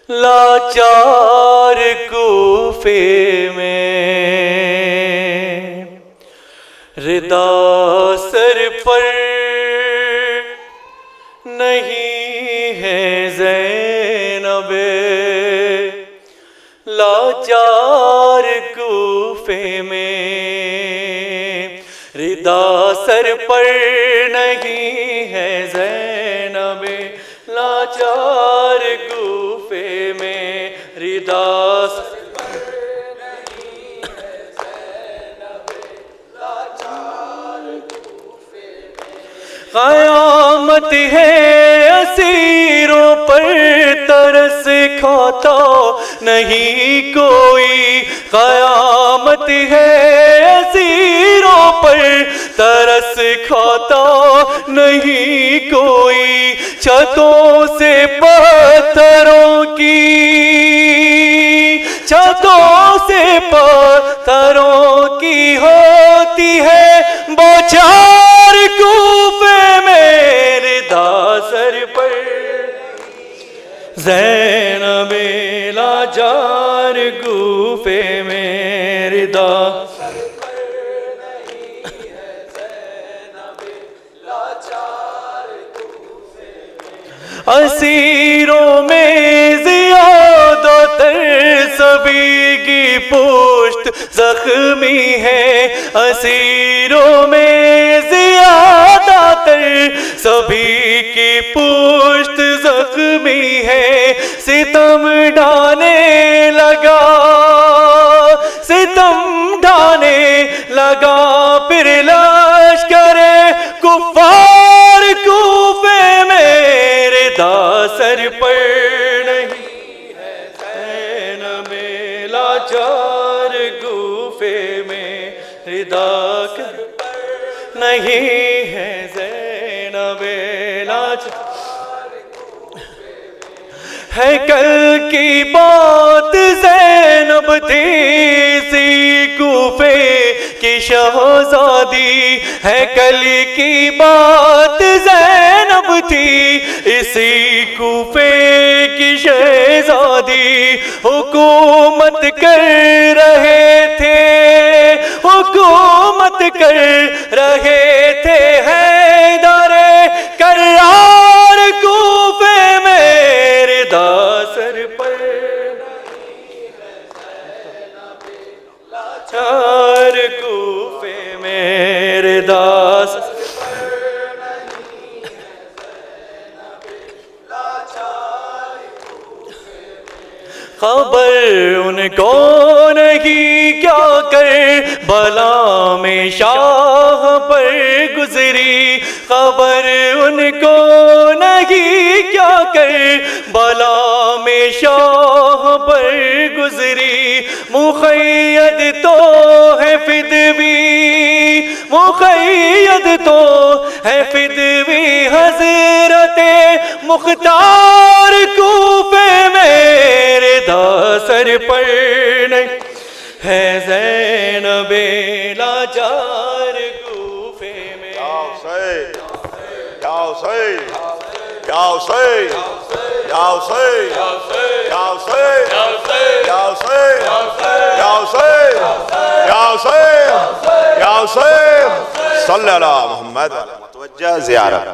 لاچار کوفے میں ردا سر پر نہیں ہے زینب، لاچار کوفے میں ردا سر پر نہیں ہے زینب، لاچار کوفے میں ردا سر پر نہیں ہے زینب، لاچار کوفے میں قیامت ہے اسیروں پر ترس کھاتا نہیں کوئی، قیامت ہے اسیروں پر ترس کھاتا نہیں کوئی، چھتوں سے پتھروں کی، چھتوں سے پتھروں کی ہوتی ہے بوچھار کوفے میں ردا سر پر زینب، لاچار کوفے میں ردا سر پر نہیں ہے زینب، لاچار کوفے میں اسیروں میں زیادہ تر سبھی کی پشت زخمی ہے، اسیروں میں زیادہ تر سبھی کی پشت زخمی ہے، ستم ڈھانے لگا، ستم ڈھانے لگا پھر لشکر کفار کوفے میں ردا سر پر نہیں ہے زینب، لاچار کوفے میں ردا سر پر نہیں ہے زینب، لاچار ہے کل کی بات زینب تھی اسی کوفے کی شہزادی، ہے کل کی بات زینب تھی اسی کوفے کی شہزادی، حکومت کر رہے تھے، حکومت کر رہے تھے حیدر کرار کوفے میں ردا سر پر نہیں ہے زینب، لاچار کوفے میں ردا سر پر نہیں ہے زینب، لاچار کوفے میں خبر ان کو نہیں کیا کر بلا میں شاہ پر گزری، خبر ان کو نہیں کیا کر بلا میں شاہ پر گزری، مقید تو ہے فدوی، مقید تو ہے فدوی حضرت مختار کوفے میں ردا سر پر نہیں ہے زینب، لاچار کوفے میں یا حسین یا حسین یا حسین یا حسین یا حسین یا حسین یا حسین یا حسین یا حسین صلی علی محمد، متوجہ زیارت۔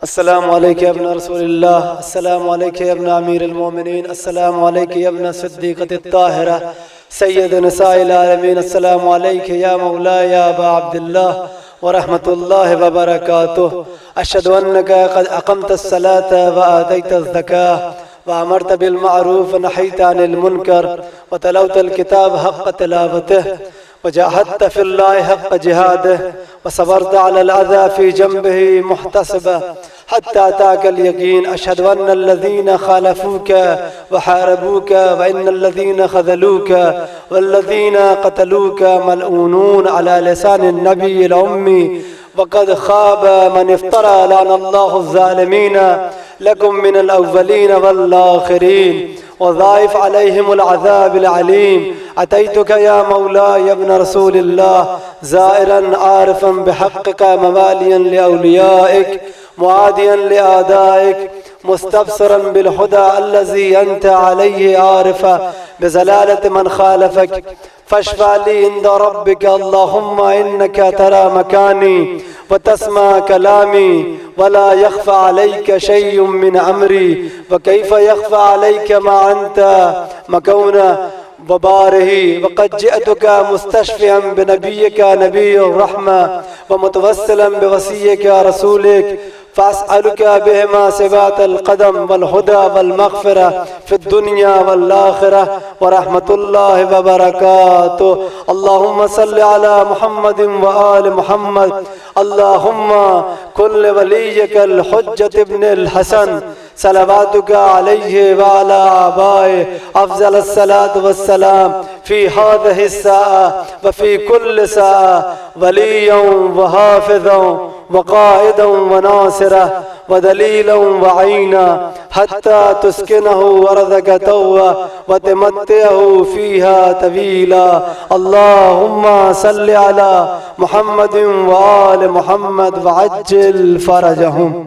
السلام علیکم ابن رسول اللہ، السلام علیکم ابن امیر المومنین، السلام علیکم ابن صدیقۃ الطاہرہ سید نساء العالمین، السلام علیکم یا مولاي یا ابا عبداللہ ورحمۃ اللہ وبرکاتہ، اشہد انک قد اقمت الصلاۃ وآتیت الزکاۃ وامرت بالمعروف ونہیت عن المنکر وتلوت الکتاب حق تلاوته وجاهدت في الله حق جهاده وصبرت على الأذى في جنبه محتسبا حتى أتاك اليقين. أشهد أن الذين خالفوك وحاربوك وإن الذين خذلوك والذين قتلوك ملعونون على لسان النبي الأمي وقد خاب من افترى لعن الله الظالمين لكم من الأولين والآخرين وضاعف عليهم العذاب العليم. أتيتك يا مولاي يا ابن رسول الله زائرا عارفا بحقك مواليا لأوليائك معاديا لأعدائك مستبصرا بالهدى الذي أنت عليه عارفا بزلالة من خالفك، فاشفع لي عند ربك اللهم إنك ترى مكاني وتسمع كلامي ولا يخفى عليك شيء من أمري، وكيف يخفى عليك ما أنت مكون وباره. وقد جئتك مستشفيا بنبيك نبي الرحمة ومتوسلا بوصيك رسولك، فأسألك بهما ثبات القدم والهدى والمغفرة في الدنيا والآخرة ورحمة الله وبركاته. اللهم صل على محمد وآل محمد. اللهم كن لوليك الحجة ابن الحسن صلواتك عليه وعلى آبائه أفضل الصلاة والسلام في هذه الساعة وفي كل ساعة وليا وحافظا وقائدا وناصرا ودليلا وعينا حتى تسكنه أرضك توبة وتمتعه فيها طويلا. اللهم صل على محمد وآل محمد وعجل فرجهم.